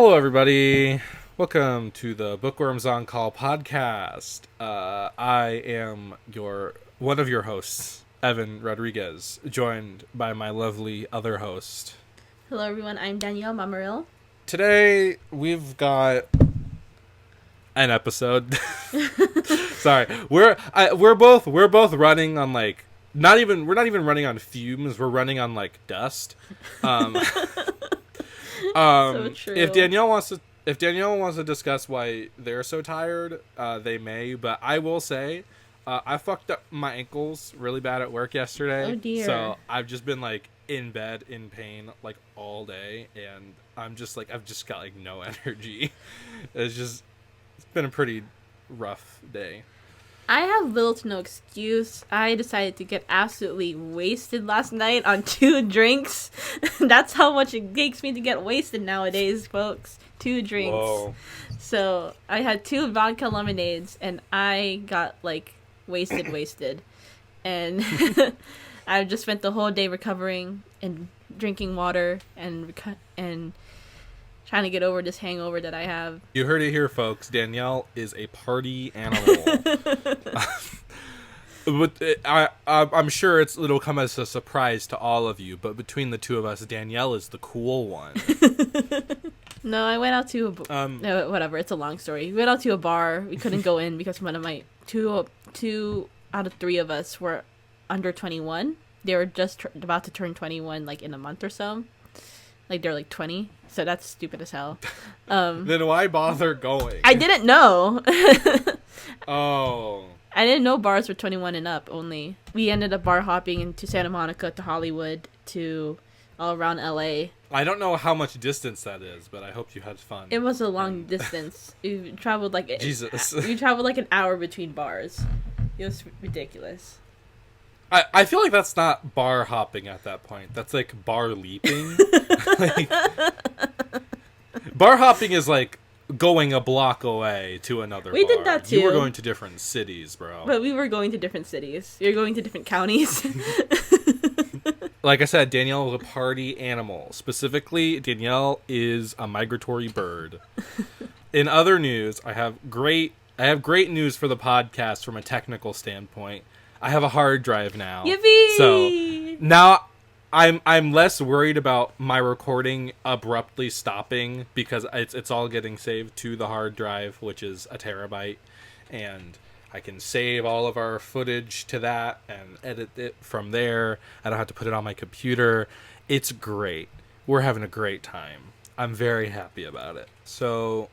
Hello, everybody. Welcome to the Bookworms on Call podcast. I am one of your hosts, Evan Rodriguez, joined by my lovely other host. Hello, everyone. I'm Danielle Mamaril. Today we've got an episode. Sorry, we're both running on we're not even running on fumes. We're running on dust. So true. If Danielle wants to discuss why they're so tired, they may. But I will say, I fucked up my ankles really bad at work yesterday. Oh, dear. So I've just been in bed in pain all day, and I've just got no energy. It's been a pretty rough day. I have little to no excuse. I decided to get absolutely wasted last night on 2 drinks. That's how much it takes me to get wasted nowadays, folks. 2 drinks. Whoa. So I had 2 vodka lemonades, and I got wasted. And I just spent the whole day recovering and drinking water and trying to get over this hangover that I have. You heard it here, folks. Danielle is a party animal. But I'm sure it'll come as a surprise to all of you. But between the two of us, Danielle is the cool one. No, I went out to no, whatever. It's a long story. We went out to a bar. We couldn't go in because one of my two out of 3 of us were under 21. They were just about to turn 21, in a month or so. They're 20, so that's stupid as hell. Then why bother going? I didn't know. Oh. I didn't know bars were 21 and up only. We ended up bar hopping into Santa Monica, to Hollywood, to all around LA. I don't know how much distance that is, but I hope you had fun. It was a long distance. We traveled Jesus. We traveled an hour between bars. It was ridiculous. I feel like that's not bar hopping at that point. That's bar leaping. Bar hopping is going a block away to another bar. We did that too. You were going to different cities, bro. But we were going to different cities. We were going to different counties. Like I said, Danielle is a party animal. Specifically, Danielle is a migratory bird. In other news, I have great news for the podcast from a technical standpoint. I have a hard drive now. Yippee! So now I'm less worried about my recording abruptly stopping because it's all getting saved to the hard drive, which is a terabyte, and I can save all of our footage to that and edit it from there. I don't have to put it on my computer. It's great. We're having a great time. I'm very happy about it. So,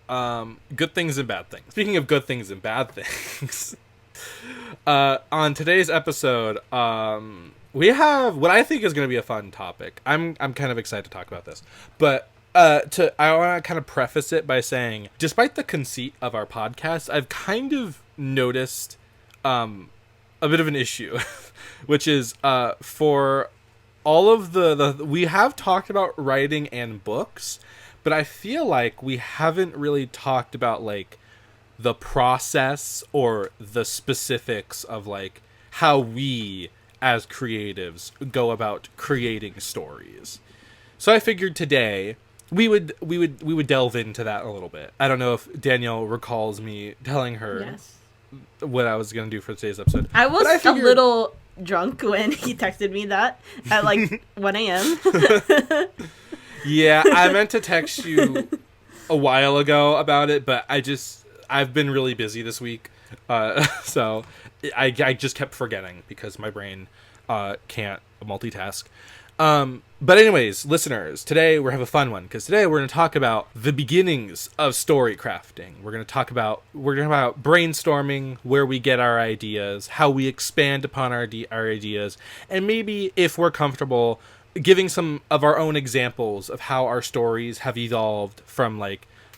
good things and bad things. Speaking of good things and bad things, on today's episode, we have what I think is going to be a fun topic. I'm kind of excited to talk about this, but I want to kind of preface it by saying, despite the conceit of our podcast, I've kind of noticed a bit of an issue, which is for all of we have talked about writing and books, but I feel like we haven't really talked about the process or the specifics of how we as creatives go about creating stories. So I figured today we would delve into that a little bit. I don't know if Danielle recalls me telling her Yes. what I was going to do for today's episode. I was But figured, a little drunk when he texted me that at 1 a.m. Yeah, I meant to text you a while ago about it, but I've been really busy this week. So I just kept forgetting because my brain can't multitask. But anyways, listeners, today we're having a fun one because today we're going to talk about the beginnings of story crafting. We're going to talk about brainstorming, where we get our ideas, how we expand upon our ideas, and maybe if we're comfortable, giving some of our own examples of how our stories have evolved from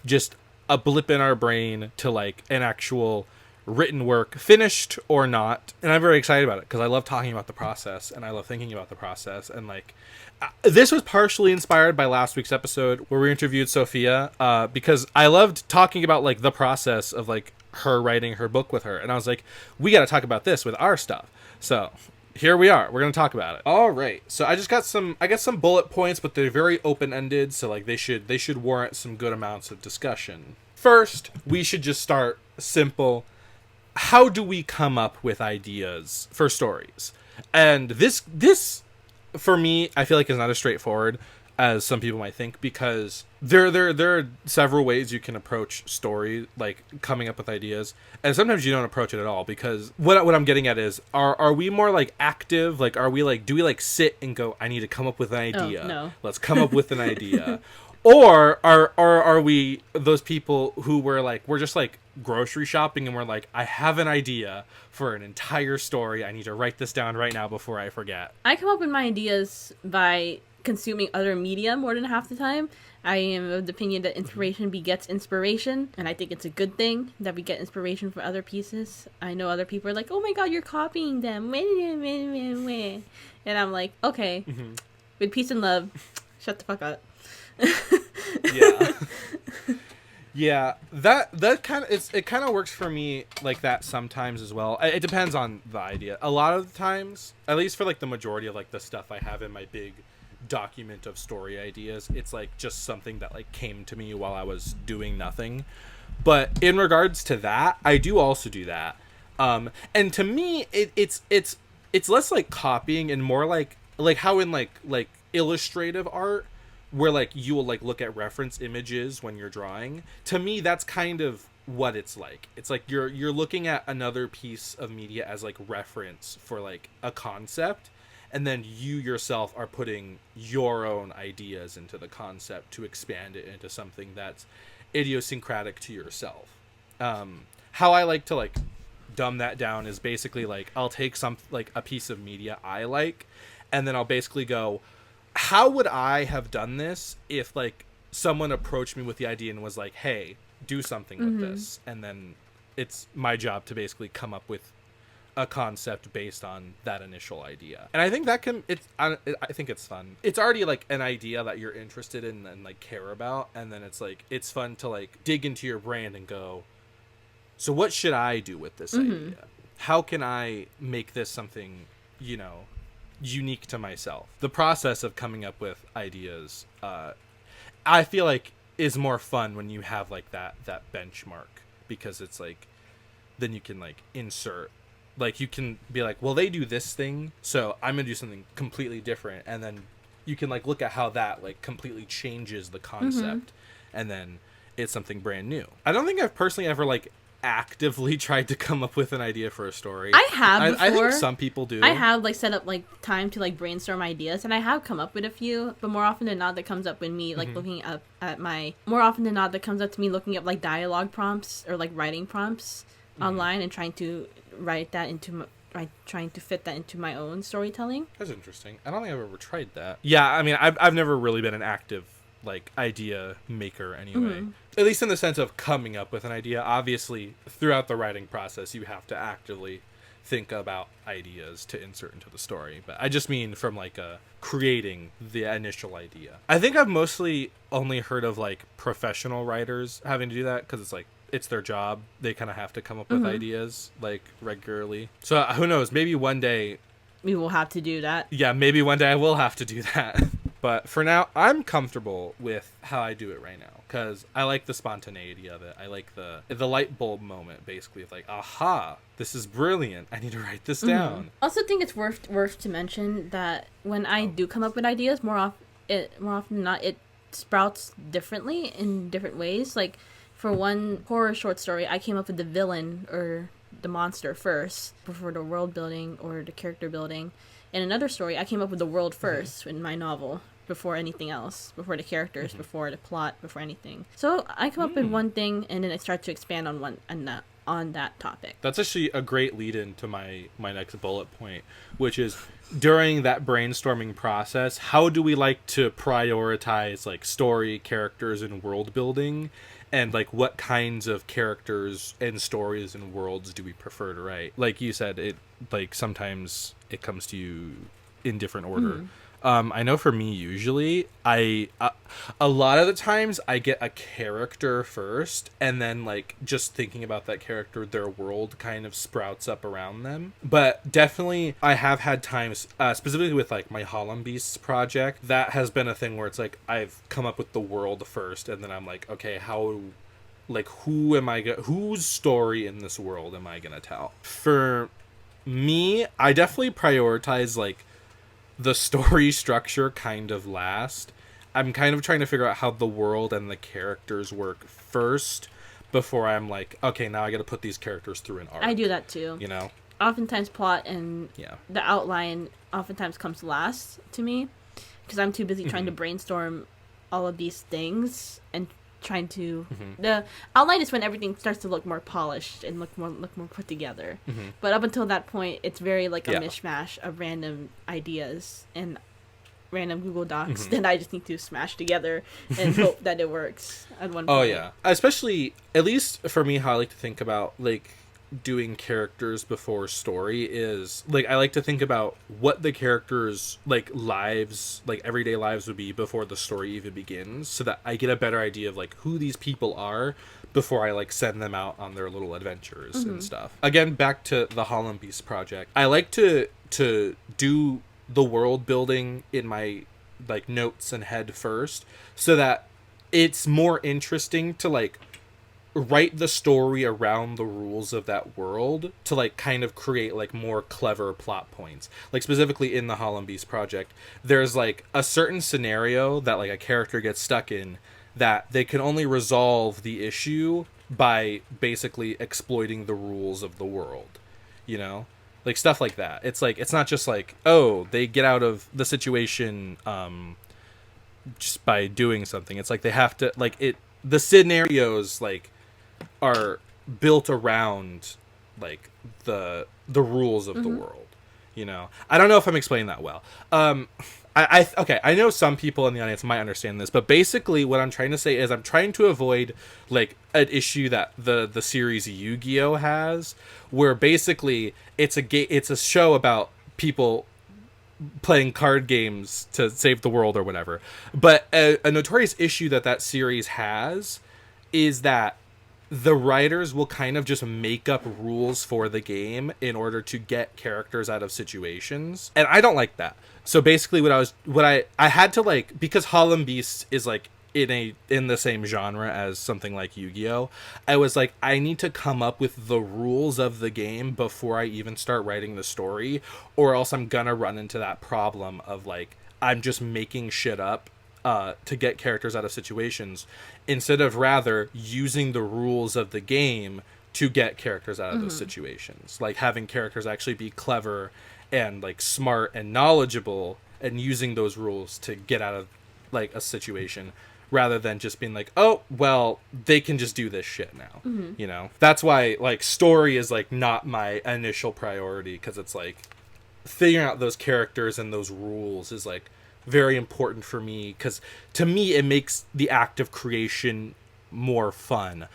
just a blip in our brain to an actual written work, finished or not. And I'm very excited about it because I love talking about the process and I love thinking about the process. And this was partially inspired by last week's episode where we interviewed Sophia, because I loved talking about the process of her writing her book with her. And I was like, we got to talk about this with our stuff. So here we are. We're going to talk about it. All right. So I just got some bullet points, but they're very open-ended, so like they should warrant some good amounts of discussion. First, we should just start simple. How do we come up with ideas for stories? And this for me, I feel like is not as straightforward as some people might think, because there are several ways you can approach story, like coming up with ideas, and sometimes you don't approach it at all, because what I'm getting at is, are we more like active, like are we like, do we like sit and go, I need to come up with an idea, no. let's come up with an idea, or are we those people who we're just like grocery shopping and we're like, I have an idea for an entire story, I need to write this down right now before I forget? I come up with my ideas by consuming other media more than half the time. I am of the opinion that inspiration begets inspiration, and I think it's a good thing that we get inspiration for other pieces. I know other people are like, oh my god, you're copying them. And I'm like, okay, with peace and love, shut the fuck up. Yeah. Yeah, that kind of it kind of works for me like that sometimes as well. It depends on the idea. A lot of the times, at least for like the majority of like the stuff I have in my big document of story ideas, it's like just something that like came to me while I was doing nothing. But in regards to that, I do also do that. And to me, it's less like copying and more like how in like illustrative art, where like you will like look at reference images when you're drawing. To me, that's kind of what it's like. It's like you're looking at another piece of media as like reference for like a concept, and then you yourself are putting your own ideas into the concept to expand it into something that's idiosyncratic to yourself. How I like to like dumb that down is basically like, I'll take some like a piece of media I like, and then I'll basically go, how would I have done this if like someone approached me with the idea and was like, hey, do something with this? And then it's my job to basically come up with a concept based on that initial idea. And I think I think it's fun. It's already like an idea that you're interested in and like care about, and then it's like, it's fun to like dig into your brain and go, so what should I do with this idea? How can I make this something, unique to myself? The process of coming up with ideas, I feel like is more fun when you have like that benchmark, because it's like, then you can like insert, like you can be like, well, they do this thing, so I'm gonna do something completely different, and then you can like look at how that like completely changes the concept, and then it's something brand new. I don't think I've personally ever like actively tried to come up with an idea for a story. I have before. I think some people do. I have like set up like time to like brainstorm ideas, and I have come up with a few, but more often than not that comes up with me like looking up at more often than not that comes up to me looking up like dialogue prompts or like writing prompts online and trying to write that into trying to fit that into my own storytelling. That's interesting. I don't think I've ever tried that. Yeah, I mean, I've never really been an active like idea maker anyway. At least in the sense of coming up with an idea. Obviously, throughout the writing process, you have to actively think about ideas to insert into the story. But I just mean from like creating the initial idea. I think I've mostly only heard of like professional writers having to do that, because it's like, it's their job. They kind of have to come up with ideas like regularly. So who knows? Maybe one day we will have to do that. Yeah, maybe one day I will have to do that. But for now, I'm comfortable with how I do it right now, because I like the spontaneity of it. I like the light bulb moment, basically, of like, aha, this is brilliant. I need to write this down. I also think it's worth to mention that when I do come up with ideas, more often than not, it sprouts differently in different ways. Like, for one horror short story, I came up with the villain or the monster first before the world building or the character building. In another story, I came up with the world first in my novel, before anything else, before the characters, before the plot, before anything. So I come up with one thing, and then I start to expand on that topic. That's actually a great lead into my next bullet point, which is, during that brainstorming process, how do we like to prioritize like story, characters, and world building? And like, what kinds of characters and stories and worlds do we prefer to write? Like you said, it like sometimes it comes to you in different order. I know for me, usually, A lot of the times I get a character first, and then like just thinking about that character, their world kind of sprouts up around them. But definitely I have had times, specifically with like my Holland Beasts project, that has been a thing where it's like I've come up with the world first, and then I'm like, okay, how, like, whose story in this world am I gonna tell? For me, I definitely prioritize like the story structure kind of last. I'm kind of trying to figure out how the world and the characters work first before I'm like, okay, now I got to put these characters through an arc. I do that too. You know? Oftentimes plot and the outline oftentimes comes last to me because I'm too busy trying to brainstorm all of these things and trying to the outline is when everything starts to look more polished and look more put together. But up until that point, it's very like a mishmash of random ideas and random Google Docs that I just need to smash together and hope that it works at one point. Oh yeah, especially, at least for me, how I like to think about like doing characters before story is like I like to think about what the characters like lives, like everyday lives would be before the story even begins, so that I get a better idea of like who these people are before I like send them out on their little adventures and stuff. Again, back to the Holland Beasts project, I like to do the world building in my like notes and head first, so that it's more interesting to like write the story around the rules of that world to like kind of create like more clever plot points. Like specifically in the Holland Beast project, there's like a certain scenario that like a character gets stuck in that they can only resolve the issue by basically exploiting the rules of the world, you know? Like stuff like that. It's like, it's not just like, oh, they get out of the situation just by doing something. It's like they have to like the scenarios like are built around like the rules of the world, you know. I don't know if I'm explaining that well. Okay, I know some people in the audience might understand this, but basically what I'm trying to say is I'm trying to avoid like an issue that the series Yu-Gi-Oh has, where basically it's a show about people playing card games to save the world or whatever. But a notorious issue that series has is that the writers will kind of just make up rules for the game in order to get characters out of situations. And I don't like that. So basically I had to like, because Holland Beast is like in the same genre as something like Yu-Gi-Oh, I was like, I need to come up with the rules of the game before I even start writing the story, or else I'm gonna run into that problem of like, I'm just making shit up to get characters out of situations, instead of rather using the rules of the game to get characters out of those situations. Like having characters actually be clever and like smart and knowledgeable and using those rules to get out of like a situation, rather than just being like, oh, well, they can just do this shit now. You know? That's why like story is like not my initial priority, because it's like figuring out those characters and those rules is like very important for me, because to me it makes the act of creation more fun.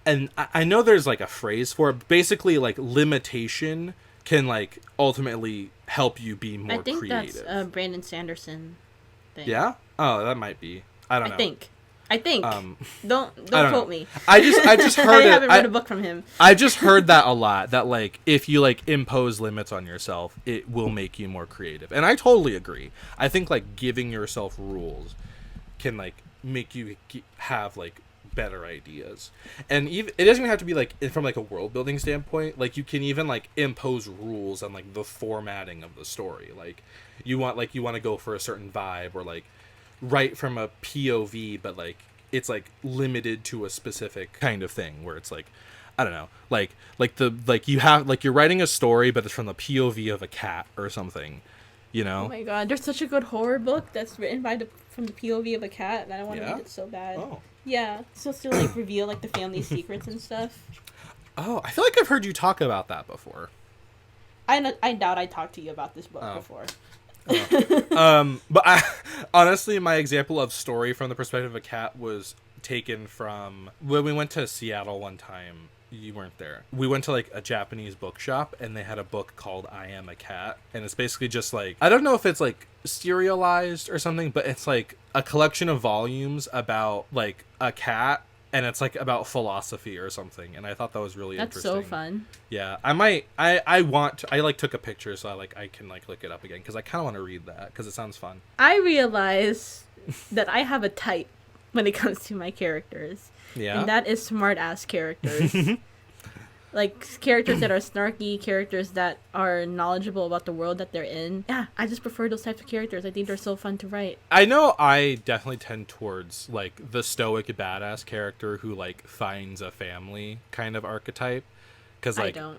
And I know there's like a phrase for it. Basically, like limitation can like ultimately help you be more creative. I think that's Brandon Sanderson thing. Yeah? Oh, that might be. I don't know. I think. Don't quote me. I just heard I haven't read a book from him. I just heard that a lot. That like if you like impose limits on yourself, it will make you more creative. And I totally agree. I think like giving yourself rules can like make you have like better ideas. And even it doesn't even have to be like from like a world building standpoint. Like you can even like impose rules on like the formatting of the story. Like you want to go for a certain vibe, or like write from a POV, but like it's like limited to a specific kind of thing, where it's like, I don't know, like you have like you're writing a story, but it's from the POV of a cat or something, you know? Oh my god, there's such a good horror book that's written from the POV of a cat, and I want to read it so bad. Oh. Yeah, it's supposed to like reveal like the family secrets and stuff. Oh, I feel like I've heard you talk about that before. I doubt I talked to you about this book before. But honestly, my example of story from the perspective of a cat was taken from when we went to Seattle one time. You weren't there. We went to like a Japanese bookshop and they had a book called I Am a Cat. And it's basically just like, I don't know if it's like serialized or something, but it's like a collection of volumes about like a cat. And it's like about philosophy or something. And I thought that was really interesting. That's so fun. Yeah. I like took a picture so I can like look it up again. Cause I kind of want to read that because it sounds fun. I realize that I have a type when it comes to my characters. Yeah. And that is smart ass characters. Like characters that are snarky, characters that are knowledgeable about the world that they're in. Yeah, I just prefer those types of characters. I think they're so fun to write. I know I definitely tend towards like the stoic badass character who like finds a family kind of archetype. Cause like I don't.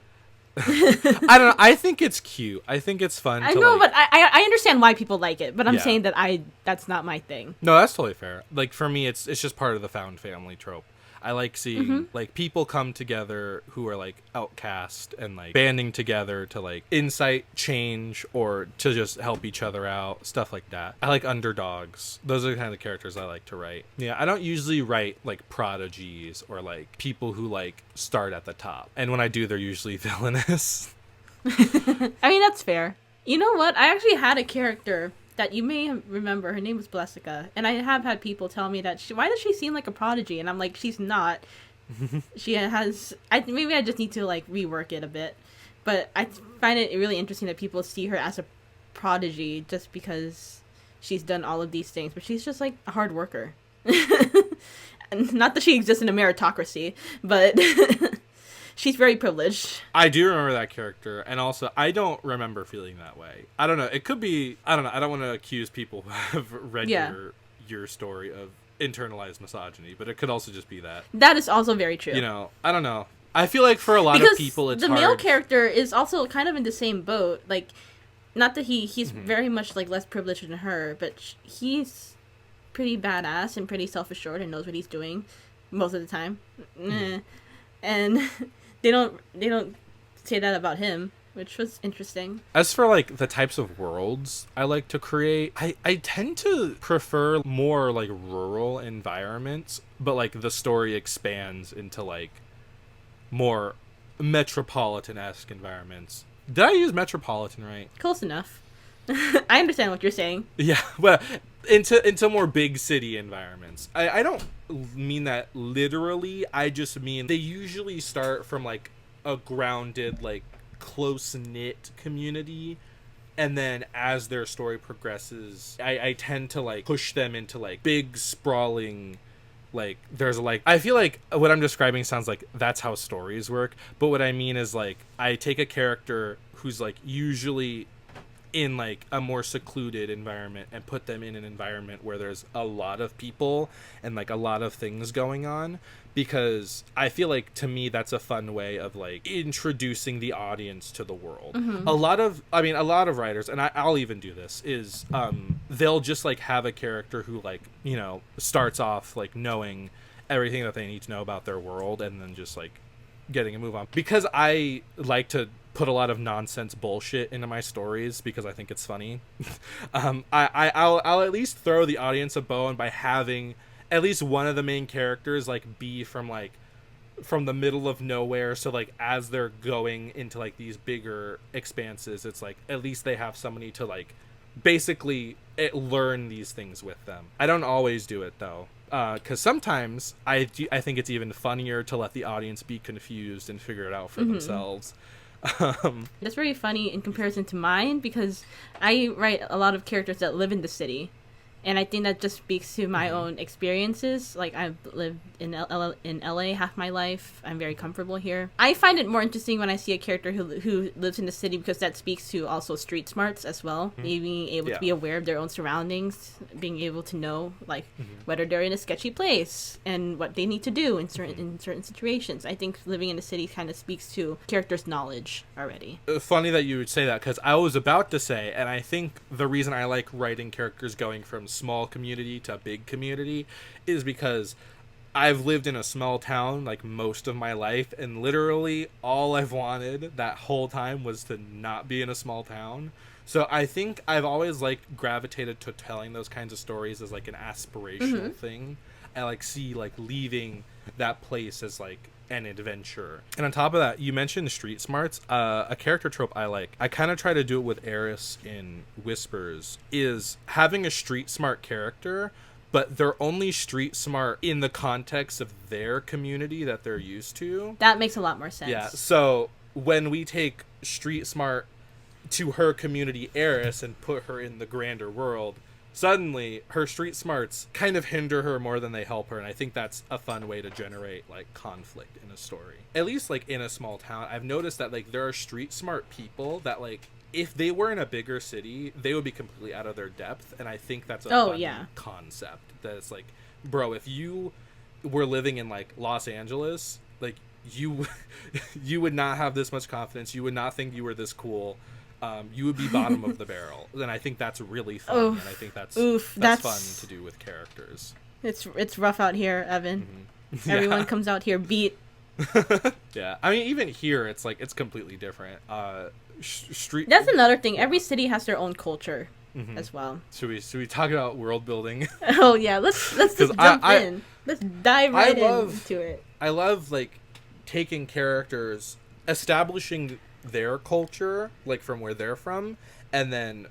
I don't know. I think it's cute. I think it's fun. I know, like, but I understand why people like it. But I'm saying that that's not my thing. No, that's totally fair. Like for me, it's just part of the found family trope. I like seeing like people come together who are like outcast and like banding together to like incite change or to just help each other out, stuff like that. I like underdogs. Those are the kind of characters I like to write. Yeah, I don't usually write like prodigies or like people who like start at the top. And when I do, they're usually villainous. I mean, that's fair. You know what? I actually had a character that you may remember. Her name was Blessica, and I have had people tell me that why does she seem like a prodigy? And I'm like, she's not. She has. Maybe I just need to like rework it a bit, but I find it really interesting that people see her as a prodigy just because she's done all of these things, but she's just like a hard worker. And not that she exists in a meritocracy, but she's very privileged. I do remember that character, and also I don't remember feeling that way. I don't know. It could be. I don't know. I don't want to accuse people who have read your story of internalized misogyny, but it could also just be that. That is also very true. You know, I don't know. I feel like for a lot of people, it's hard. The male character is also kind of in the same boat. Like, not that he's very much like less privileged than her, but he's pretty badass and pretty self-assured and knows what he's doing most of the time. And they don't say that about him, which was interesting. As for like the types of worlds I like to create, I tend to prefer more like rural environments, but like the story expands into like more metropolitan-esque environments. Did I use metropolitan right? Close enough. I understand what you're saying. Yeah, well, into more big city environments. I don't mean that literally. I just mean they usually start from like a grounded, like close-knit community, and then as their story progresses, I tend to like push them into like big sprawling, like there's like, I feel like what I'm describing sounds like that's how stories work, but what I mean is like I take a character who's like usually in like a more secluded environment and put them in an environment where there's a lot of people and like a lot of things going on, because I feel like to me that's a fun way of like introducing the audience to the world. A lot of writers, and I'll even do this, is they'll just like have a character who like, you know, starts off like knowing everything that they need to know about their world and then just like getting a move on, because I like to put a lot of nonsense bullshit into my stories because I think it's funny. I'll at least throw the audience a bone by having at least one of the main characters like be from the middle of nowhere, so like as they're going into like these bigger expanses, it's like at least they have somebody to like basically learn these things with them. I don't always do it though, because sometimes I think it's even funnier to let the audience be confused and figure it out for themselves. That's very funny in comparison to mine, because I write a lot of characters that live in the city, and I think that just speaks to my own experiences. Like, I've lived in LA half my life. I'm very comfortable here. I find it more interesting when I see a character who lives in the city, because that speaks to also street smarts as well. Being able to be aware of their own surroundings, being able to know like whether they're in a sketchy place and what they need to do in certain situations. I think living in the city kind of speaks to characters' knowledge already. Funny that you would say that, because I was about to say, and I think the reason I like writing characters going from small community to big community is because I've lived in a small town like most of my life, and literally all I've wanted that whole time was to not be in a small town. So I think I've always like gravitated to telling those kinds of stories as like an aspirational thing. and like see like leaving that place as like an adventure. And on top of that, you mentioned street smarts. A character trope I kind of try to do it with Eris in Whispers, is having a street smart character, but they're only street smart in the context of their community that they're used to. That makes a lot more sense. Yeah, so when we take street smart to her community Eris and put her in the grander world, suddenly her street smarts kind of hinder her more than they help her, and I think that's a fun way to generate like conflict in a story. At least like in a small town, I've noticed that like there are street smart people that like if they were in a bigger city, they would be completely out of their depth, and I think that's a fun concept. That it's like, bro, if you were living in like Los Angeles, like you would not have this much confidence. You would not think you were this cool. You would be bottom of the barrel. And I think that's really fun. And I think that's fun to do with characters. It's rough out here, Evan. Mm-hmm. Yeah. Everyone comes out here beat. Yeah, I mean, even here, it's like it's completely different. Street. That's another thing. Every city has their own culture as well. Should we talk about world building? Oh yeah, let's just jump in. Let's dive right into it. I love like taking characters, establishing their culture, like from where they're from, and then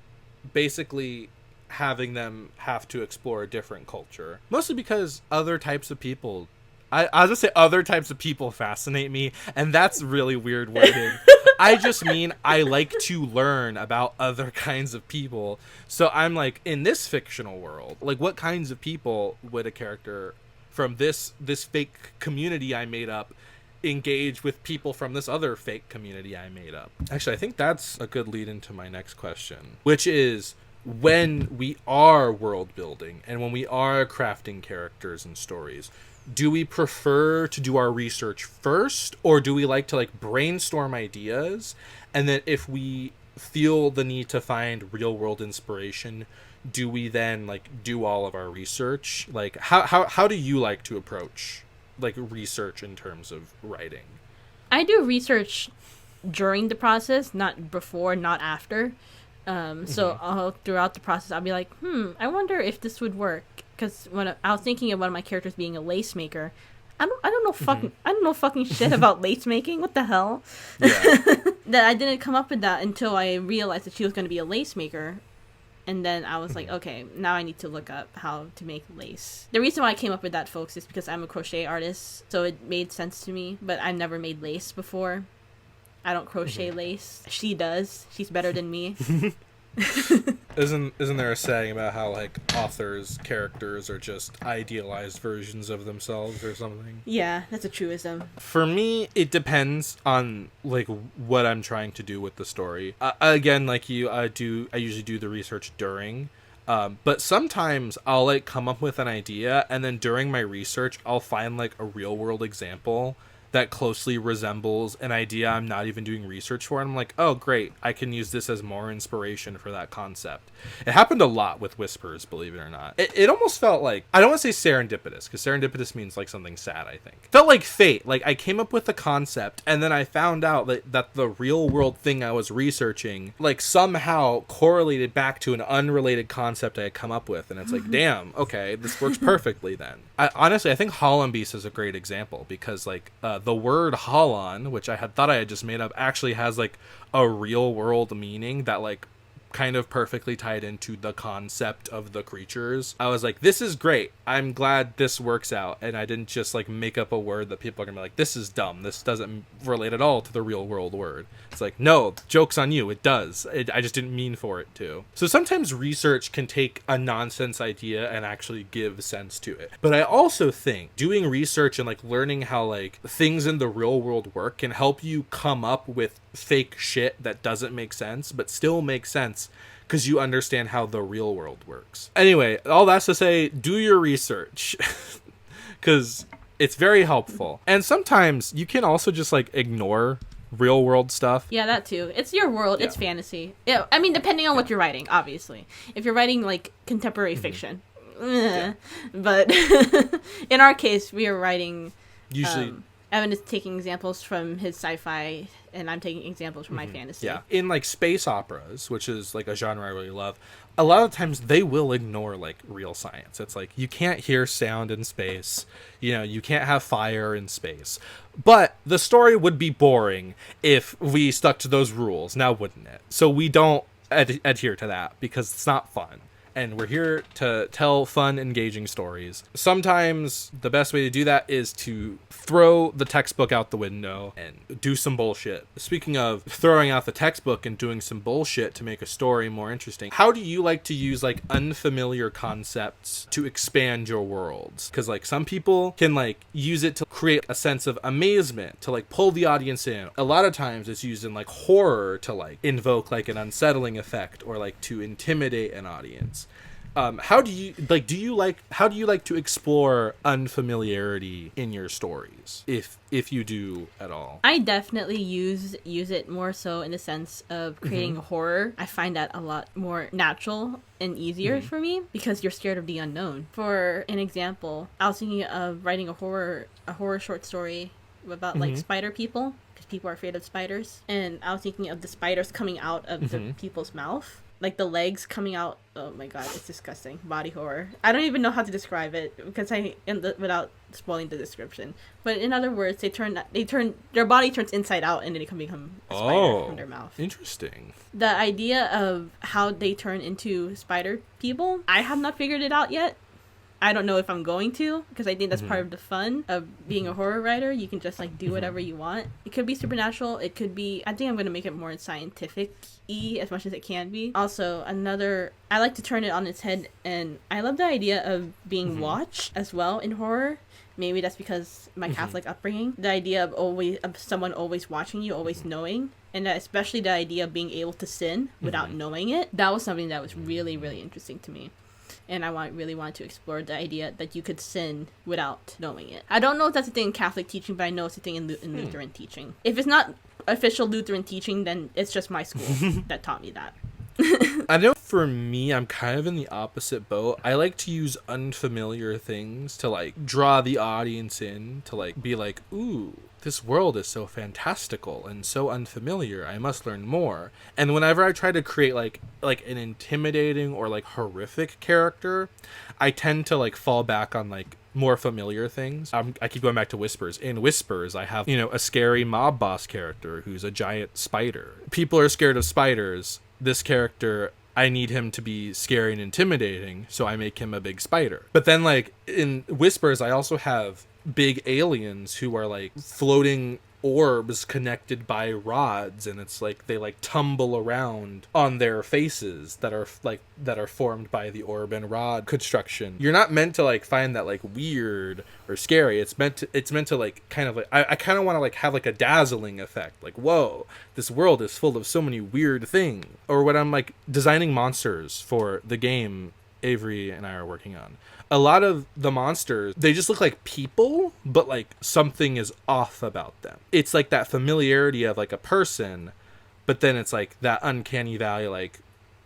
basically having them have to explore a different culture. Mostly because other types of people, I was gonna say other types of people fascinate me, and that's really weird wording. I just mean I like to learn about other kinds of people. So I'm like, in this fictional world, like what kinds of people would a character from this fake community I made up engage with people from this other fake community I made up? Actually, I think that's a good lead into my next question, which is, when we are world building and when we are crafting characters and stories, do we prefer to do our research first, or do we like to like brainstorm ideas, and then if we feel the need to find real world inspiration, do we then like do all of our research? Like how do you like to approach like research in terms of writing? I do research during the process, not before, not after. So throughout the process, I'll be like, I wonder if this would work. Because when I was thinking of one of my characters being a lace maker, I don't know fucking shit about lace making. What the hell? Yeah. That I didn't come up with that until I realized that she was going to be a lace maker. And then I was like, okay, now I need to look up how to make lace. The reason why I came up with that, folks, is because I'm a crochet artist, so it made sense to me. But I've never made lace before. I don't crochet lace. She does. She's better than me. Isn't there a saying about how like authors' characters are just idealized versions of themselves or something? Yeah, that's a truism. For me, it depends on like what I'm trying to do with the story. Again, like you, I usually do the research during. But sometimes I'll like come up with an idea, and then during my research, I'll find like a real world example that closely resembles an idea I'm not even doing research for. And I'm like, oh, great, I can use this as more inspiration for that concept. It happened a lot with Whispers, believe it or not. It almost felt like, I don't want to say serendipitous, because serendipitous means like something sad, I think. Felt like fate. Like I came up with the concept, and then I found out that the real world thing I was researching, like somehow correlated back to an unrelated concept I had come up with. And it's like, damn, okay, this works perfectly then. Honestly, I think Holland Beast is a great example, because like the word Holland, which I had thought I had just made up, actually has like a real world meaning that like kind of perfectly tied into the concept of the creatures. I was like, this is great. I'm glad this works out. And I didn't just like make up a word that people are gonna be like, this is dumb. This doesn't relate at all to the real world word. It's like, no, joke's on you. It does. I just didn't mean for it to. So sometimes research can take a nonsense idea and actually give sense to it. But I also think doing research and like learning how like things in the real world work can help you come up with fake shit that doesn't make sense, but still makes sense because you understand how the real world works. Anyway, all that's to say, do your research because it's very helpful. And sometimes you can also just like ignore real world stuff. Yeah, that too. It's your world. Yeah. It's fantasy. Yeah, I mean, depending on what you're writing, obviously. If you're writing like contemporary fiction, but in our case, we are writing usually Evan is taking examples from his sci-fi, and I'm taking examples from my fantasy. Yeah. In like space operas, which is like a genre I really love, a lot of times they will ignore like real science. It's like you can't hear sound in space, you can't have fire in space. But the story would be boring if we stuck to those rules, now wouldn't it? So we don't adhere to that because it's not fun. And we're here to tell fun, engaging stories. Sometimes the best way to do that is to throw the textbook out the window and do some bullshit. Speaking of throwing out the textbook and doing some bullshit to make a story more interesting, how do you like to use like unfamiliar concepts to expand your worlds? Because like some people can like use it to create a sense of amazement, to like pull the audience in. A lot of times it's used in like horror to like invoke like an unsettling effect or like to intimidate an audience. How do you like to explore unfamiliarity in your stories, if you do at all? I definitely use it more so in the sense of creating horror. I find that a lot more natural and easier for me because you're scared of the unknown. For an example, I was thinking of writing a horror short story about like spider people, because people are afraid of spiders, and I was thinking of the spiders coming out of the people's mouth. Like the legs coming out. Oh my god, it's disgusting. Body horror. I don't even know how to describe it because without spoiling the description. But in other words, their body turns inside out and then they can become a spider from their mouth. Interesting. The idea of how they turn into spider people, I have not figured it out yet. I don't know if I'm going to, because I think that's part of the fun of being a horror writer. You can just like do whatever you want. It could be supernatural. It could be, I think I'm going to make it more scientific-y as much as it can be. Also, I like to turn it on its head, and I love the idea of being watched as well in horror. Maybe that's because my Catholic upbringing. The idea of someone always watching you, always knowing, and especially the idea of being able to sin without knowing it. That was something that was really, really interesting to me. And I really wanted to explore the idea that you could sin without knowing it. I don't know if that's a thing in Catholic teaching, but I know it's a thing in Lutheran teaching. If it's not official Lutheran teaching, then it's just my school that taught me that. I know for me, I'm kind of in the opposite boat. I like to use unfamiliar things to like draw the audience in, to like be like, ooh, this world is so fantastical and so unfamiliar. I must learn more. And whenever I try to create like an intimidating or like horrific character, I tend to like fall back on like more familiar things. I keep going back to Whispers. In Whispers, I have, a scary mob boss character who's a giant spider. People are scared of spiders. This character, I need him to be scary and intimidating, so I make him a big spider. But then like in Whispers, I also have big aliens who are like floating orbs connected by rods, and it's like they like tumble around on their faces that are formed by the orb and rod construction. You're not meant to like find that like weird or scary. It's meant to like kind of like I kind of want to like have like a dazzling effect, like, whoa, this world is full of so many weird things. Or when I'm like designing monsters for the game Avery and I are working on, a lot of the monsters, they just look like people, but like something is off about them. It's like that familiarity of like a person, but then it's like that uncanny valley, like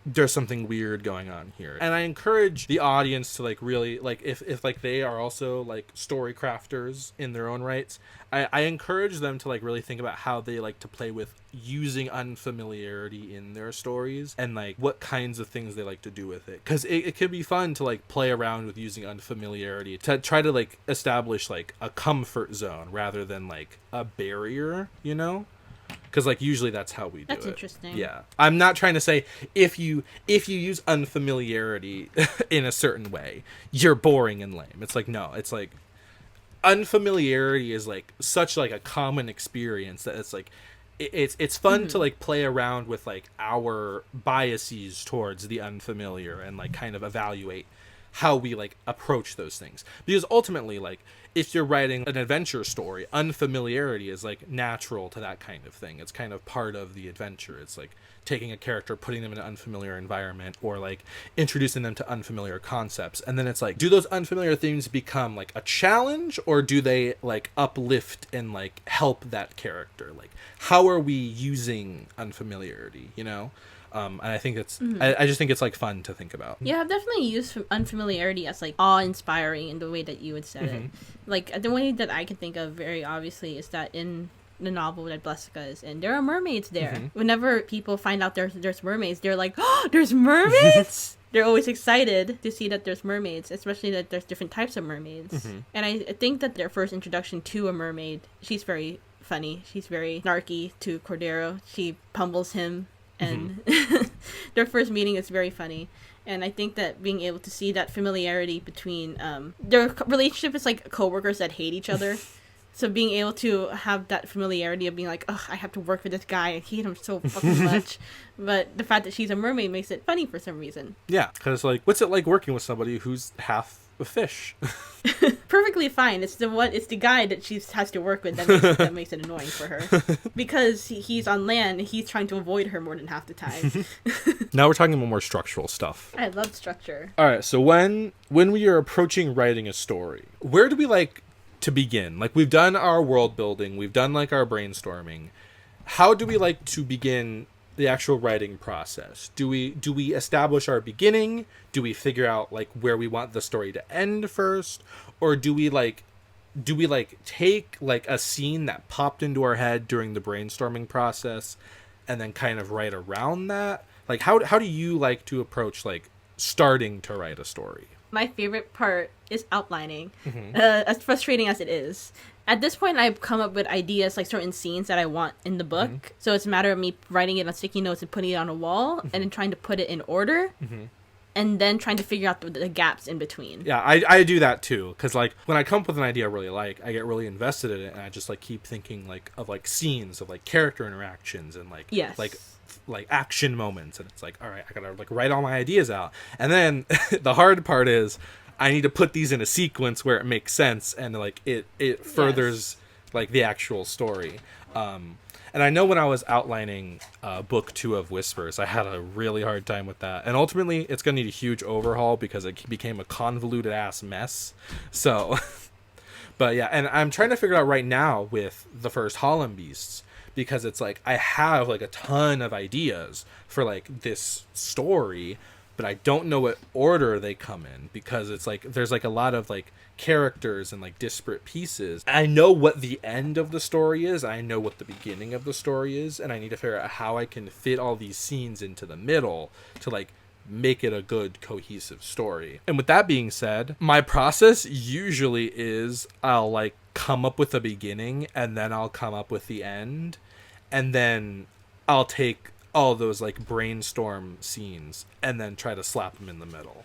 there's something weird going on here. And I encourage the audience to like really like if like they are also like story crafters in their own rights, I encourage them to like really think about how they like to play with using unfamiliarity in their stories and like what kinds of things they like to do with it, because it can be fun to like play around with using unfamiliarity to try to like establish like a comfort zone rather than like a barrier, because like usually that's how we do it. That's interesting. Yeah, I'm not trying to say if you use unfamiliarity in a certain way, you're boring and lame. It's like, no, it's like unfamiliarity is like such like a common experience that it's like it's fun to like play around with like our biases towards the unfamiliar and like kind of evaluate how we like approach those things, because ultimately like if you're writing an adventure story, unfamiliarity is like natural to that kind of thing. It's kind of part of the adventure. It's like taking a character, putting them in an unfamiliar environment, or like introducing them to unfamiliar concepts. And then it's like, do those unfamiliar things become like a challenge, or do they like uplift and like help that character? Like, how are we using unfamiliarity, And I think it's I just think it's like fun to think about. Yeah, I've definitely used unfamiliarity as like awe-inspiring in the way that you would say it. Like the way that I can think of very obviously is that in the novel that Blessica is in, there are mermaids there. Whenever people find out there's mermaids, they're like, oh, there's mermaids. They're always excited to see that there's mermaids, especially that there's different types of mermaids. And I think that their first introduction to a mermaid, she's very funny. She's very snarky to Cordero. She pummels him, and their first meeting is very funny. And I think that being able to see that familiarity between their relationship is like coworkers that hate each other. So being able to have that familiarity of being like, ugh, I have to work with this guy. I hate him so fucking much. But the fact that she's a mermaid makes it funny for some reason. Yeah, because like, what's it like working with somebody who's half a fish? Perfectly fine. It's the guy that she has to work with that makes it annoying for her. Because he's on land, he's trying to avoid her more than half the time. Now we're talking about more structural stuff. I love structure. All right, so when we are approaching writing a story, where do we like to begin? Like, we've done our world building, we've done like our brainstorming. How do we like to begin the actual writing process? Do we establish our beginning? Do we figure out like where we want the story to end first? Or do we take like a scene that popped into our head during the brainstorming process and then kind of write around that? Like, how do you like to approach like starting to write a story? My favorite part is outlining, as frustrating as it is. At this point, I've come up with ideas, like certain scenes that I want in the book. So it's a matter of me writing it on sticky notes and putting it on a wall, and then trying to put it in order, and then trying to figure out the gaps in between. Yeah, I do that too, because like when I come up with an idea I really like, I get really invested in it, and I just like keep thinking like of like scenes of like character interactions and like like action moments, and it's like, all right, I gotta like write all my ideas out, and then the hard part is I need to put these in a sequence where it makes sense and like it furthers like the actual story. And I know when I was outlining book 2 of Whispers, I had a really hard time with that, and ultimately it's gonna need a huge overhaul because it became a convoluted ass mess. So but yeah, and I'm trying to figure out right now with the first Holland Beasts, because it's like I have like a ton of ideas for like this story, but I don't know what order they come in, because it's like there's like a lot of like characters and like disparate pieces. I know what the end of the story is, I know what the beginning of the story is, and I need to figure out how I can fit all these scenes into the middle to like make it a good cohesive story. And with that being said, my process usually is I'll like come up with a beginning, and then I'll come up with the end, and then I'll take all those like brainstorm scenes and then try to slap them in the middle,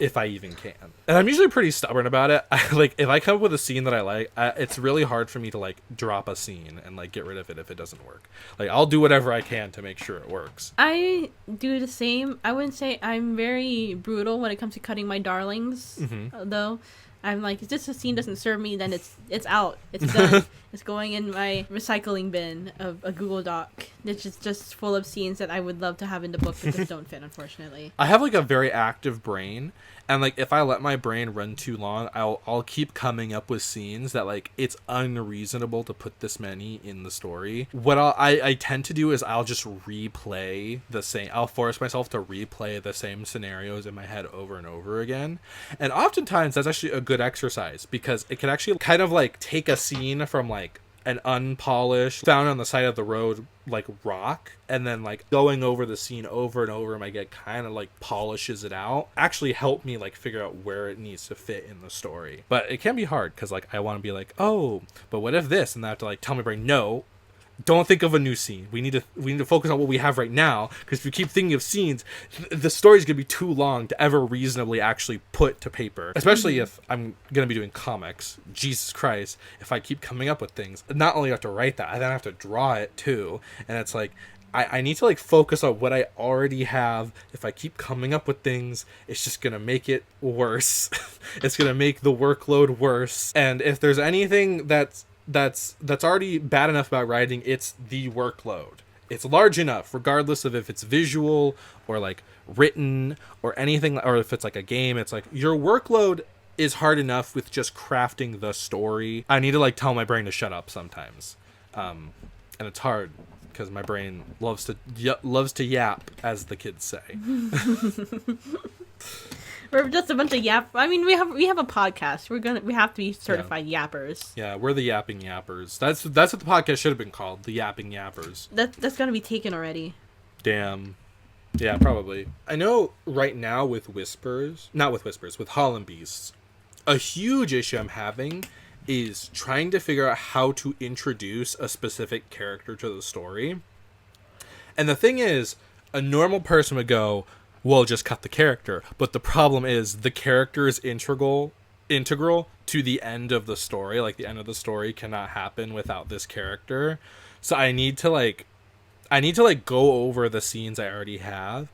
if I even can. And I'm usually pretty stubborn about it. Like if I come up with a scene that I like, it's really hard for me to like drop a scene and like get rid of it if it doesn't work. Like I'll do whatever I can to make sure it works. I do the same. I wouldn't say I'm very brutal when it comes to cutting my darlings, though. I'm like, if this scene doesn't serve me, then it's out. It's done. It's going in my recycling bin of a Google Doc. It's just full of scenes that I would love to have in the book, but just don't fit, unfortunately. I have like a very active brain, and like if I let my brain run too long, I'll keep coming up with scenes that like it's unreasonable to put this many in the story. What I tend to do is I'll just replay the same. I'll force myself to replay the same scenarios in my head over and over again, and oftentimes that's actually a good exercise, because it can actually kind of like take a scene from like an unpolished, found on the side of the road like rock, and then like going over the scene over and over, my get kind of like polishes it out, actually help me like figure out where it needs to fit in the story. But it can be hard, because like I want to be like, oh, but what if this, and I have to like tell my brain, no, don't think of a new scene. We need to focus on what we have right now, because if you keep thinking of scenes, the story's gonna be too long to ever reasonably actually put to paper. Especially if I'm gonna be doing comics. Jesus Christ! If I keep coming up with things, not only have to write that, I then have to draw it too. And it's like I need to like focus on what I already have. If I keep coming up with things, it's just gonna make it worse. It's gonna make the workload worse. And if there's anything that's already bad enough about writing, it's the workload. It's large enough, regardless of if it's visual or like written or anything, or if it's like a game. It's like your workload is hard enough with just crafting the story. I need to like tell my brain to shut up sometimes, and it's hard. because my brain loves to yap, as the kids say. We're just a bunch of yap. I mean, we have a podcast. We have to be certified yappers. Yeah, we're the yapping yappers. That's what the podcast should have been called, the yapping yappers. That's gonna be taken already. Damn. Yeah, probably. I know right now with Hall and Beasts, a huge issue I'm having is trying to figure out how to introduce a specific character to the story. And the thing is, a normal person would go, well, just cut the character. But the problem is the character is integral to the end of the story. Like, the end of the story cannot happen without this character. So I need to go over the scenes I already have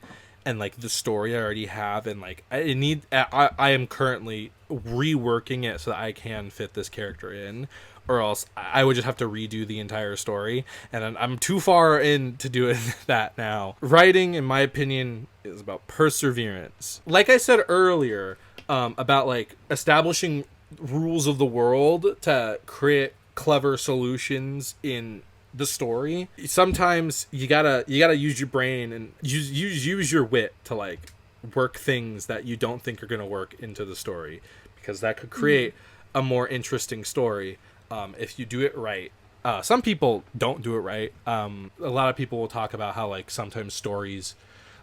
and like the story I already have, and like I am currently reworking it so that I can fit this character in, or else I would just have to redo the entire story, and I'm too far in to do that now. Writing, in my opinion, is about perseverance. Like I said earlier, about like establishing rules of the world to create clever solutions in the story. Sometimes you gotta use your brain and use your wit to like work things that you don't think are gonna work into the story, because that could create a more interesting story if you do it right. Some people don't do it right. A lot of people will talk about how like sometimes stories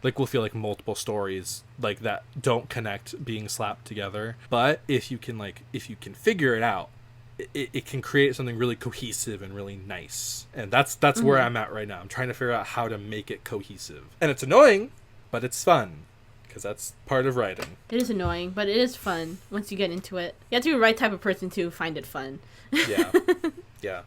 like will feel like multiple stories like that don't connect being slapped together. But if you can figure it out, it can create something really cohesive and really nice. And that's where I'm at right now. I'm trying to figure out how to make it cohesive. And it's annoying, but it's fun, because that's part of writing. It is annoying, but it is fun once you get into it. You have to be the right type of person to find it fun. Yeah. Yeah.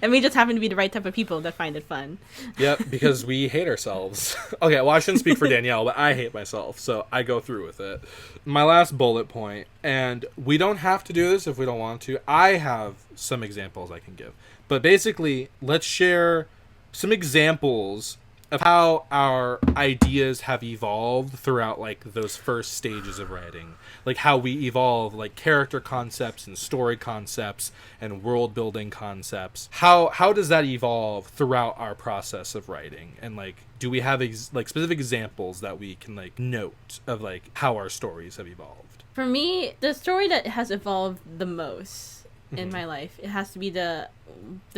And we just happen to be the right type of people that find it fun. Yep, because we hate ourselves. Okay, well, I shouldn't speak for Danielle, but I hate myself, so I go through with it. My last bullet point, and we don't have to do this if we don't want to. I have some examples I can give. But basically, let's share some examples of how our ideas have evolved throughout like those first stages of writing, like how we evolve like character concepts and story concepts and world building concepts. How does that evolve throughout our process of writing? And like, do we have like specific examples that we can like note of like how our stories have evolved? For me, the story that has evolved the most in my life, it has to be the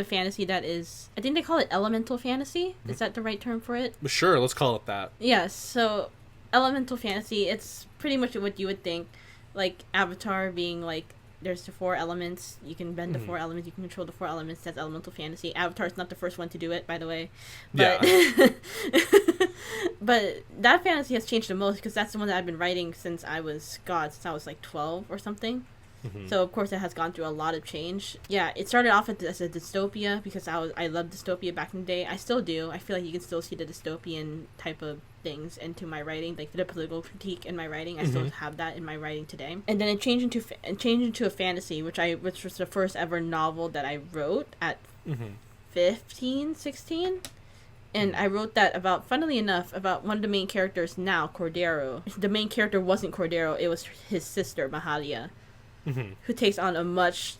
fantasy that is, I think they call it elemental fantasy. Is that the right term for it? Sure, let's call it that. Yes, so elemental fantasy, it's pretty much what you would think, like Avatar being like, there's the 4 elements, you can bend the 4 elements, you can control the 4 elements, that's elemental fantasy. Avatar's not the first one to do it, by the way. But, yeah. But that fantasy has changed the most, because that's the one that I've been writing since I was like 12 or something. So of course it has gone through a lot of change. Yeah, it started off as a dystopia, because I loved dystopia back in the day. I still do. I feel like you can still see the dystopian type of things into my writing, like the political critique in my writing. I still have that in my writing today. And then it changed into a fantasy, which was the first ever novel that I wrote at 15, 16. And I wrote that about, funnily enough, about one of the main characters now, Cordero. The main character wasn't Cordero, it was his sister, Mahalia. Who takes on a much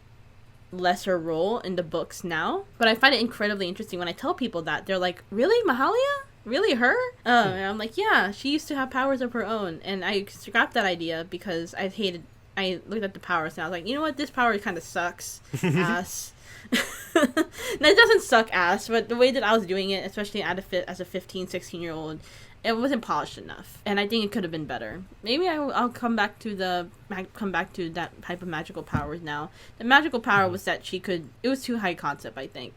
lesser role in the books now. But I find it incredibly interesting when I tell people that. They're like, really? Mahalia? Really her? And I'm like, yeah, she used to have powers of her own. And I scrapped that idea because I looked at the powers and I was like, you know what? This power kind of sucks. Ass. No, it doesn't suck ass, but the way that I was doing it, especially as a 15, 16-year-old, it wasn't polished enough, and I think it could have been better. Maybe I'll come back to that type of magical powers now. The magical power was that it was too high concept, I think,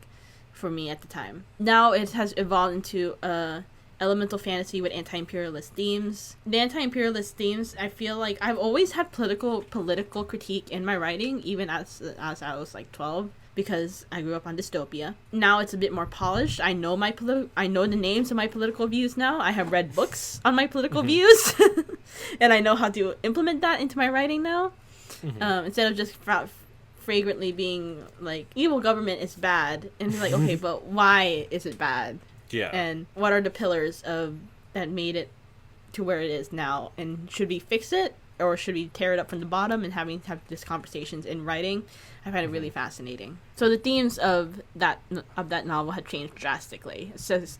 for me at the time. Now it has evolved into elemental fantasy with anti-imperialist themes. The anti-imperialist themes, I feel like I've always had political critique in my writing, even as I was like 12. Because I grew up on dystopia. Now it's a bit more polished. I know the names of my political views now. I have read books on my political views. And I know how to implement that into my writing now. Instead of just fragrantly being like, evil government is bad. And it's like, okay, but why is it bad? Yeah. And what are the pillars that made it to where it is now? And should we fix it? or should we tear it up from the bottom and have these conversations in writing? I find it really fascinating. So the themes of that novel had changed drastically,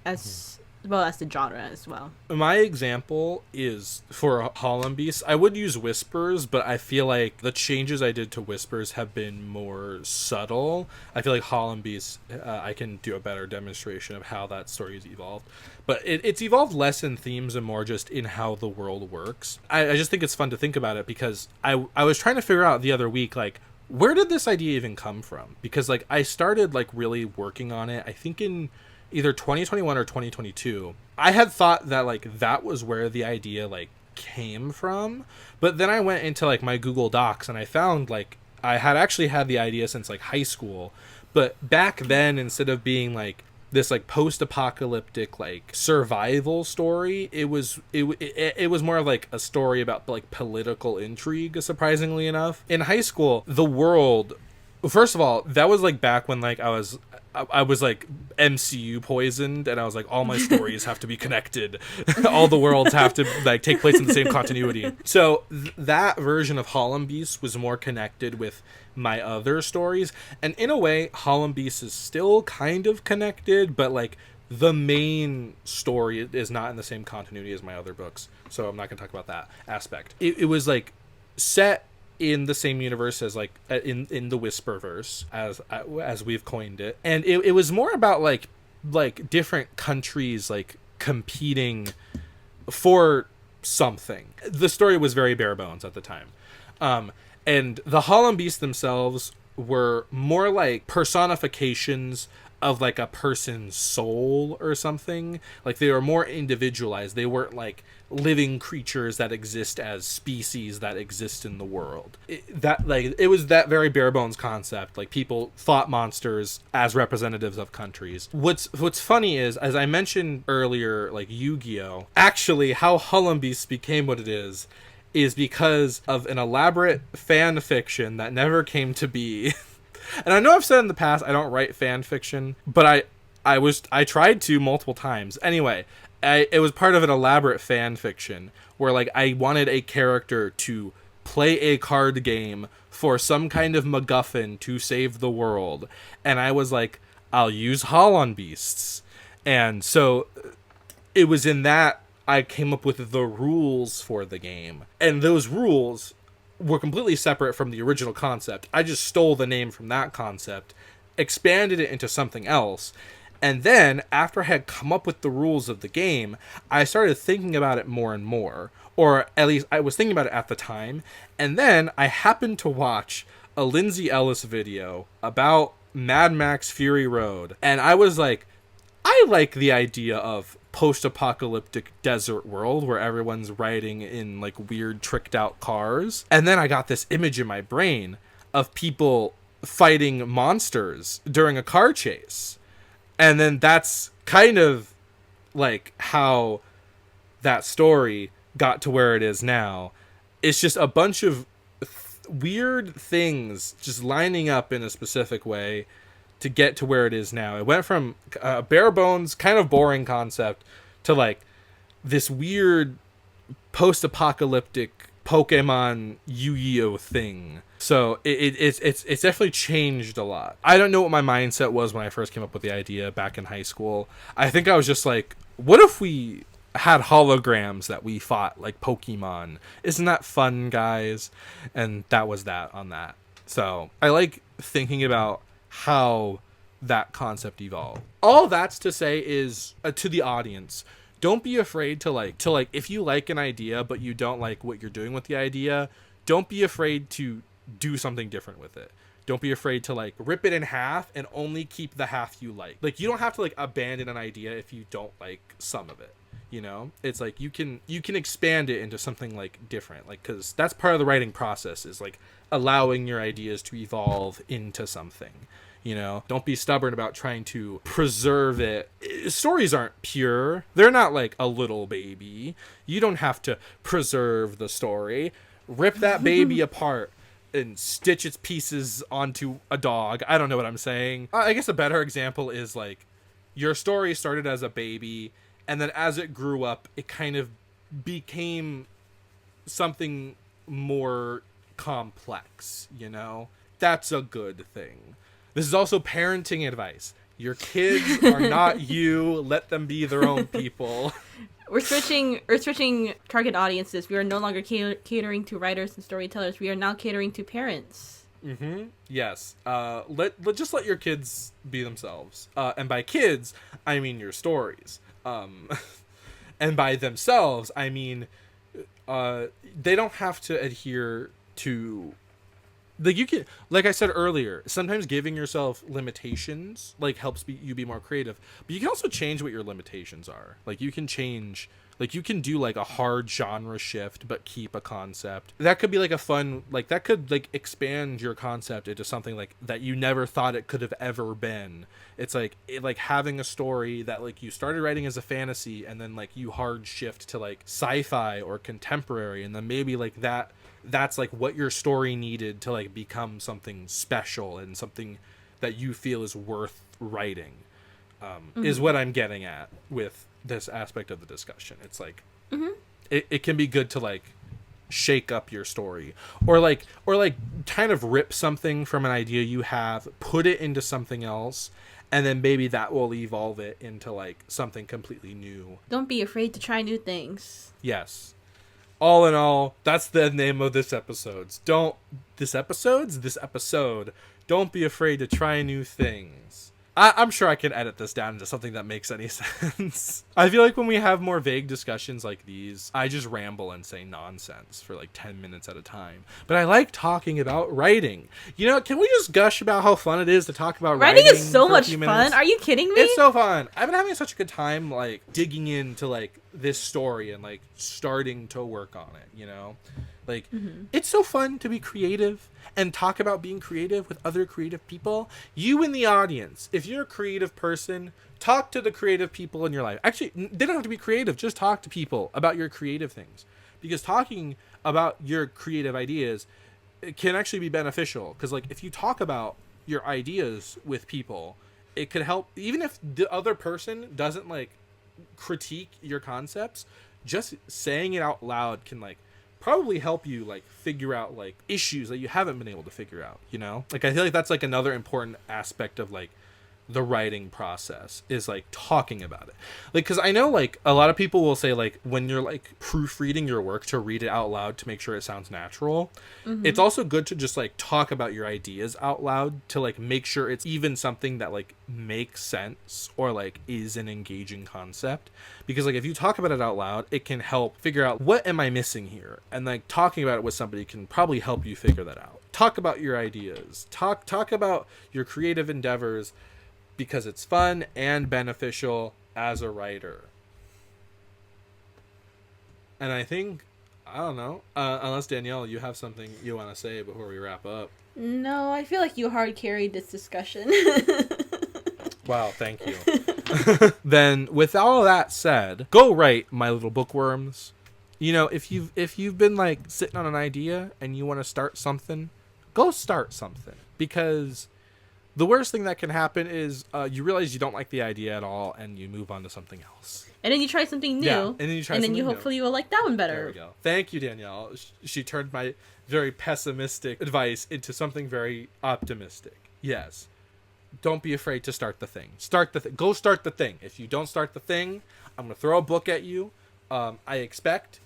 as well as the genre as well. My example is for Holland Beast. I would use Whispers, but I feel like the changes I did to Whispers have been more subtle. I feel like Holland Beast, I can do a better demonstration of how that story has evolved. But it's evolved less in themes and more just in how the world works. I just think it's fun to think about it because I was trying to figure out the other week, like, where did this idea even come from? Because, like, I started, like, really working on it, I think in either 2021 or 2022. I had thought that, like, that was where the idea, like, came from. But then I went into, like, my Google Docs and I found, like, I had actually had the idea since, like, high school. But back then, instead of being, like, this, like, post-apocalyptic, like, survival story, it was more of, like, a story about, like, political intrigue, surprisingly enough. In high school, the world... First of all, that was, like, back when, like, I was like MCU poisoned, and I was like, all my stories have to be connected. All the worlds have to, like, take place in the same continuity. So that version of Holland Beast was more connected with my other stories, and in a way, Holland Beast is still kind of connected, but, like, the main story is not in the same continuity as my other books. So I'm not gonna talk about that aspect. It was, like, set in the same universe as, like, in the Whisperverse, as we've coined it, and it was more about like different countries, like, competing for something. The story was very bare bones at the time, and the Holland Beasts themselves were more like personifications of, like, a person's soul or something. Like, they were more individualized. They weren't like living creatures that exist as species that exist in the world. It was that very bare bones concept. Like, people thought monsters as representatives of countries. What's funny is, as I mentioned earlier, like Yu-Gi-Oh, actually how Holland Beast became what it is because of an elaborate fan fiction that never came to be. And I know I've said in the past I don't write fan fiction, but I tried to multiple times. Anyway, it was part of an elaborate fan fiction where, like, I wanted a character to play a card game for some kind of MacGuffin to save the world, and I was like, I'll use Holland Beasts. And so it was in that I came up with the rules for the game, and those rules were completely separate from the original concept. I just stole the name from that concept, expanded it into something else, and then, after I had come up with the rules of the game, I started thinking about it more and more. Or at least I was thinking about it at the time, and then I happened to watch a Lindsay Ellis video about Mad Max Fury Road, and I was like, I like the idea of post-apocalyptic desert world where everyone's riding in, like, weird tricked out cars. And then I got this image in my brain of people fighting monsters during a car chase. And then that's kind of like how that story got to where it is now. It's just a bunch of weird things just lining up in a specific way to get to where it is now. It went from a bare bones, kind of boring concept to, like, this weird post-apocalyptic Pokemon Yu-Gi-Oh thing. So it's definitely changed a lot. I don't know what my mindset was when I first came up with the idea back in high school. I think I was just like, what if we had holograms that we fought like Pokemon? Isn't that fun, guys? And that was that on that. So I like thinking about how that concept evolved. All that's to say is, to the audience, don't be afraid to like if you like an idea but you don't like what you're doing with the idea, don't be afraid to do something different with it. Don't be afraid to, like, rip it in half and only keep the half you like. Like, you don't have to, like, abandon an idea if you don't like some of it, you know? It's like you can expand it into something, like, different, like, because that's part of the writing process, is, like, allowing your ideas to evolve into something. You know, don't be stubborn about trying to preserve it. Stories aren't pure. They're not like a little baby. You don't have to preserve the story. Rip that baby apart and stitch its pieces onto a dog. I don't know what I'm saying. I guess a better example is, like, your story started as a baby, and then as it grew up, it kind of became something more complex, you know? That's a good thing. This is also parenting advice. Your kids are not you. Let them be their own people. We're switching target audiences. We are no longer catering to writers and storytellers. We are now catering to parents. Mm-hmm. Yes. Just let your kids be themselves. And by kids, I mean your stories. And by themselves, I mean they don't have to adhere to, like, you can, like I said earlier, sometimes giving yourself limitations like helps you be more creative, but you can also change what your limitations are. Like, you can change, like, you can do like a hard genre shift but keep a concept that could be like a fun, like, that could like expand your concept into something like that you never thought it could have ever been. It's like having a story that like you started writing as a fantasy and then like you hard shift to like sci-fi or contemporary, and then maybe like that's like what your story needed to like become something special and something that you feel is worth writing, is what I'm getting at with this aspect of the discussion. It's like, it can be good to like shake up your story, or like kind of rip something from an idea you have, put it into something else, and then maybe that will evolve it into like something completely new. Don't be afraid to try new things. Yes. All in all, that's the name of this episode. This episode, don't be afraid to try new things. I'm sure I can edit this down into something that makes any sense. I feel like when we have more vague discussions like these, I just ramble and say nonsense for like 10 minutes at a time. But I like talking about writing. You know, can we just gush about how fun it is to talk about writing? Writing is so much fun. Are you kidding me? It's so fun. I've been having such a good time like digging into like this story and like starting to work on it, you know? Like, it's so fun to be creative and talk about being creative with other creative people. You in the audience, if you're a creative person, talk to the creative people in your life. Actually, they don't have to be creative. Just talk to people about your creative things. Because talking about your creative ideas can actually be beneficial. Because, like, if you talk about your ideas with people, it could help. Even if the other person doesn't, like, critique your concepts, just saying it out loud can, like, probably help you like figure out like issues that you haven't been able to figure out, you know? Like, I feel like that's like another important aspect of like the writing process, is like talking about it. Like, because I know like a lot of people will say like when you're like proofreading your work, to read it out loud to make sure it sounds natural. It's also good to just like talk about your ideas out loud to like make sure it's even something that like makes sense or like is an engaging concept. Because like if you talk about it out loud, it can help figure out what am I missing here, and like talking about it with somebody can probably help you figure that out. Talk about your ideas, talk about your creative endeavors, because it's fun and beneficial as a writer. And I think, I don't know, unless Danielle, you have something you want to say before we wrap up. No, I feel like you hard carried this discussion. Wow, thank you. Then, with all that said, go write, my little bookworms. You know, if you've been like sitting on an idea and you want to start something, go start something. Because the worst thing that can happen is you realize you don't like the idea at all, and you move on to something else. And then you try something new. Yeah, and then you try something new. Hopefully you will like that one better. There we go. Thank you, Danielle. She turned my very pessimistic advice into something very optimistic. Yes. Don't be afraid to start the thing. Go start the thing. If you don't start the thing, I'm going to throw a book at you. I expect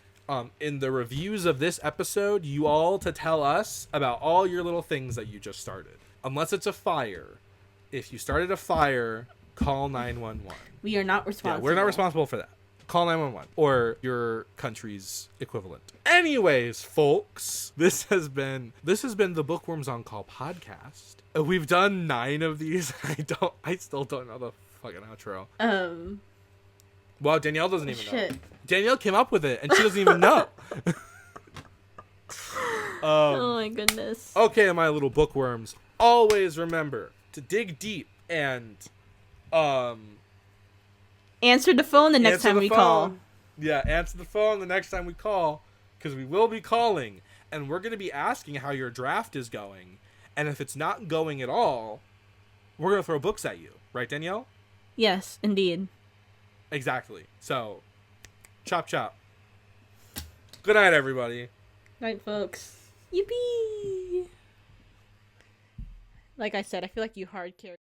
in the reviews of this episode, you all to tell us about all your little things that you just started. Unless it's a fire. If you started a fire, call 911. We are not responsible. Yeah, we're not responsible for that. Call 911 or your country's equivalent. Anyways, folks, this has been the Bookworms on Call podcast. We've done 9 of these. I still don't know the fucking outro. Well, Danielle doesn't even know. Danielle came up with it and she doesn't even know. Oh my goodness. Okay, my little bookworms. Always remember to dig deep and answer the phone the next time we call. Yeah, answer the phone the next time we call, because we will be calling, and we're going to be asking how your draft is going. And if it's not going at all, we're going to throw books at you. Right, Danielle? Yes, indeed. Exactly. So, chop chop. Good night, everybody. Night, folks. Yippee! Like I said, I feel like you hard carry.